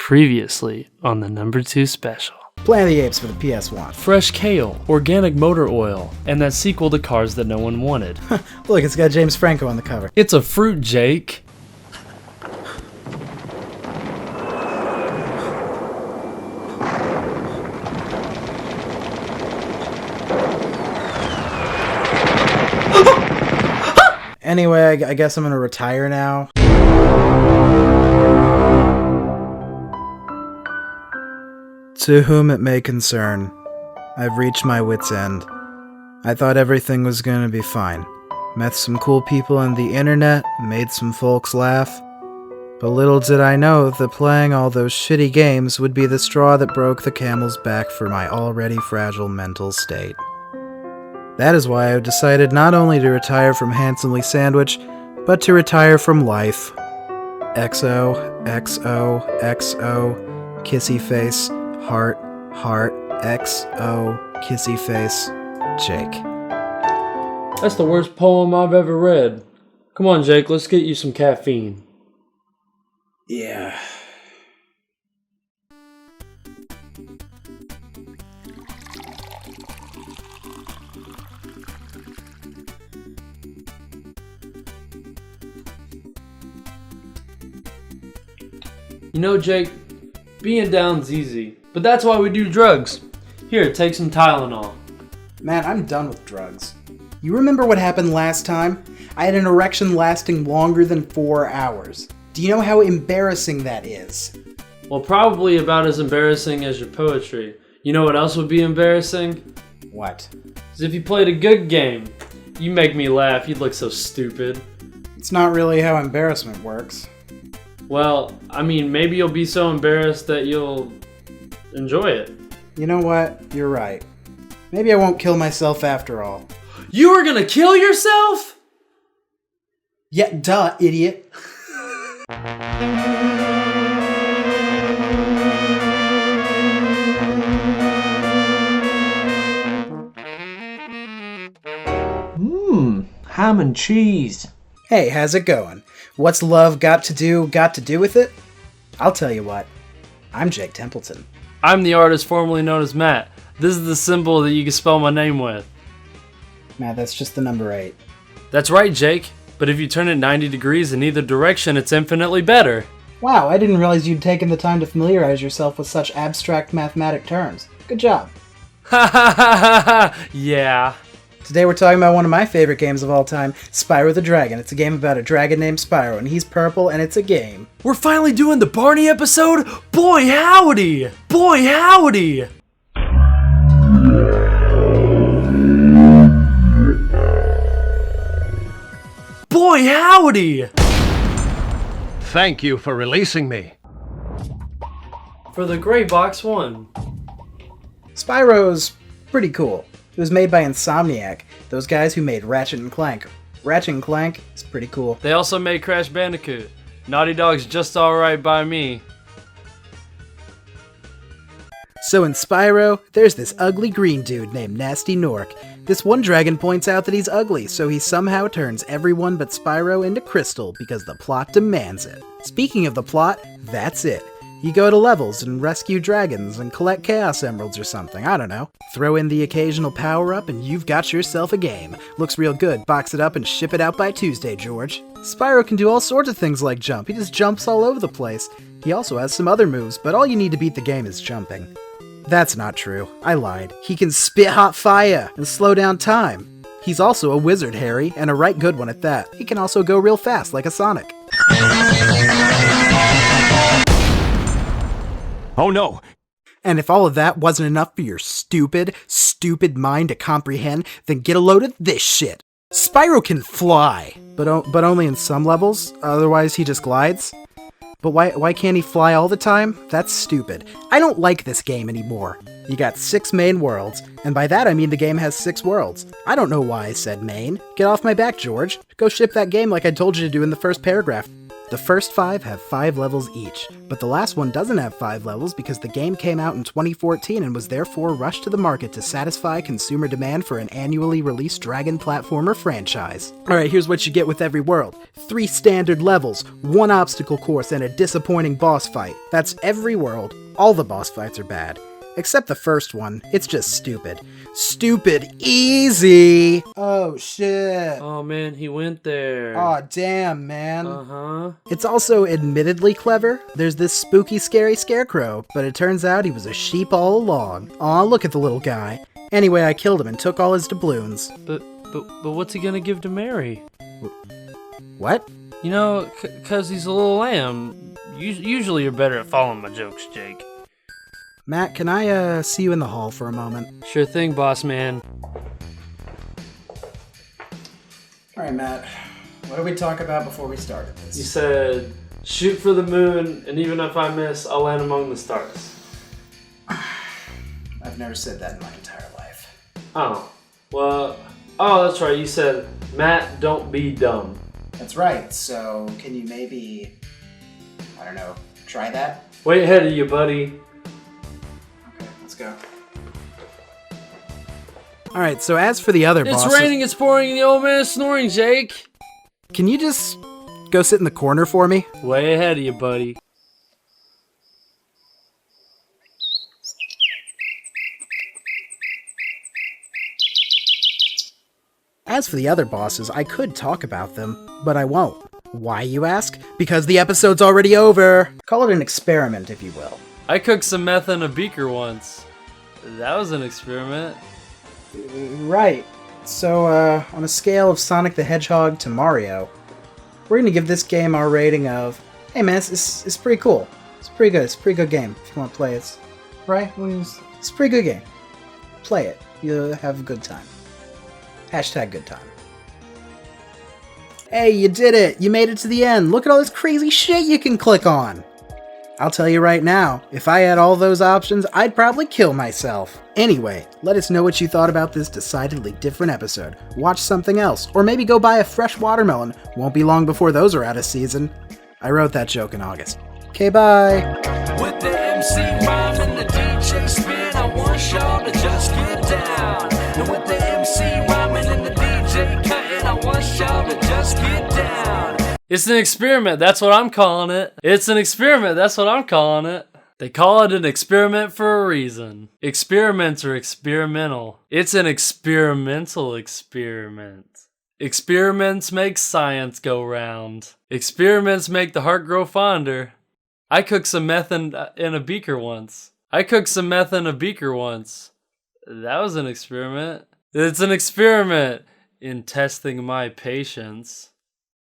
Previously on the number 2 special. Planet of the Apes for the PS1. Fresh kale, organic motor oil, and that sequel to Cars that no one wanted. Look, it's got James Franco on the cover. It's a fruit, Jake. Anyway, I guess I'm gonna retire now. To whom it may concern, I've reached my wit's end. I thought everything was gonna be fine. Met some cool people on the internet, made some folks laugh. But little did I know that playing all those shitty games would be the straw that broke the camel's back for my already fragile mental state. That is why I've decided not only to retire from Handsomely Sandwich, but to retire from life. XO, XO, XO, kissy face, heart, heart, XO, kissy face, Jake. That's the worst poem I've ever read. Come on, Jake, let's get you some caffeine. Yeah. You know, Jake, being down's easy, but that's why we do drugs. Here, take some Tylenol. Man, I'm done with drugs. You remember what happened last time? I had an erection lasting longer than 4 hours. Do you know how embarrassing that is? Well, probably about as embarrassing as your poetry. You know what else would be embarrassing? What? Is if you played a good game. You make me laugh, you'd look so stupid. It's not really how embarrassment works. Well, I mean, maybe you'll be so embarrassed that you'll enjoy it. You know what? You're right. Maybe I won't kill myself after all. You were gonna kill yourself? Yeah, duh, idiot. Ham and cheese. Hey, how's it going? What's love got to do with it? I'll tell you what. I'm Jake Templeton. I'm the artist formerly known as Matt. This is the symbol that you can spell my name with. Matt, that's just the number 8. That's right, Jake. But if you turn it 90 degrees in either direction, it's infinitely better. Wow, I didn't realize you'd taken the time to familiarize yourself with such abstract mathematic terms. Good job. Ha ha ha ha! Yeah. Today we're talking about one of my favorite games of all time, Spyro the Dragon. It's a game about a dragon named Spyro, and he's purple, and it's a game. We're finally doing the Barney episode? Boy howdy! Boy howdy! Boy howdy! Thank you for releasing me. For the Gray Box 1. Spyro's pretty cool. It was made by Insomniac, those guys who made Ratchet & Clank. Ratchet & Clank is pretty cool. They also made Crash Bandicoot. Naughty Dog's just alright by me. So in Spyro, there's this ugly green dude named Nasty Nork. This one dragon points out that he's ugly, so he somehow turns everyone but Spyro into crystal because the plot demands it. Speaking of the plot, that's it. You go to levels and rescue dragons and collect Chaos Emeralds or something, I don't know. Throw in the occasional power-up and you've got yourself a game. Looks real good, box it up and ship it out by Tuesday, George. Spyro can do all sorts of things like jump, he just jumps all over the place. He also has some other moves, but all you need to beat the game is jumping. That's not true, I lied. He can spit hot fire and slow down time. He's also a wizard, Harry, and a right good one at that. He can also go real fast like a Sonic. Oh no! And if all of that wasn't enough for your stupid, stupid mind to comprehend, then get a load of this shit. Spyro can fly, but only in some levels, otherwise he just glides. But why can't he fly all the time? That's stupid. I don't like this game anymore. You got 6 main worlds, and by that I mean the game has 6 worlds. I don't know why I said main. Get off my back, George. Go ship that game like I told you to do in the first paragraph. The first 5 have 5 levels each, but the last one doesn't have 5 levels because the game came out in 2014 and was therefore rushed to the market to satisfy consumer demand for an annually released dragon platformer franchise. Alright, here's what you get with every world. 3 standard levels, 1 obstacle course, and a disappointing boss fight. That's every world. All the boss fights are bad. Except the first one. It's just stupid. Stupid easy! Oh shit. Oh man, he went there. Aw, damn, man. Uh-huh. It's also admittedly clever. There's this spooky, scary scarecrow, but it turns out he was a sheep all along. Aw, look at the little guy. Anyway, I killed him and took all his doubloons. But what's he gonna give to Mary? What? You know, cause he's a little lamb. Usually you're better at following my jokes, Jake. Matt, can I, see you in the hall for a moment? Sure thing, boss man. Alright, Matt. What did we talk about before we started this? You said, shoot for the moon, and even if I miss, I'll land among the stars. I've never said that in my entire life. Oh, well, that's right. You said, Matt, don't be dumb. That's right, so can you maybe, I don't know, try that? Way ahead of you, buddy. Okay, let's go. Alright, so as for the other It's bosses... raining, it's pouring, and the old man is snoring, Jake. Can you just go sit in the corner for me? Way ahead of you, buddy. As for the other bosses, I could talk about them, but I won't. Why, you ask? Because the episode's already over! Call it an experiment, if you will. I cooked some meth in a beaker once. That was an experiment. Right. So, on a scale of Sonic the Hedgehog to Mario, we're gonna give this game our rating of, hey man, it's pretty cool. It's pretty good. It's a pretty good game if you want to play it. Right? It's a pretty good game. Play it. You'll have a good time. Hashtag good time. Hey, you did it! You made it to the end! Look at all this crazy shit you can click on! I'll tell you right now, if I had all those options, I'd probably kill myself. Anyway, let us know what you thought about this decidedly different episode. Watch something else, or maybe go buy a fresh watermelon. Won't be long before those are out of season. I wrote that joke in August. Okay, bye! With the MC rhyme and the DJ spin, I want y'all to just get down. And with the MC rhyming and the DJ cutting, I want y'all to just get down. It's an experiment, that's what I'm calling it. It's an experiment, that's what I'm calling it. They call it an experiment for a reason. Experiments are experimental. It's an experimental experiment. Experiments make science go round. Experiments make the heart grow fonder. I cooked some meth in a beaker once. That was an experiment. It's an experiment in testing my patience.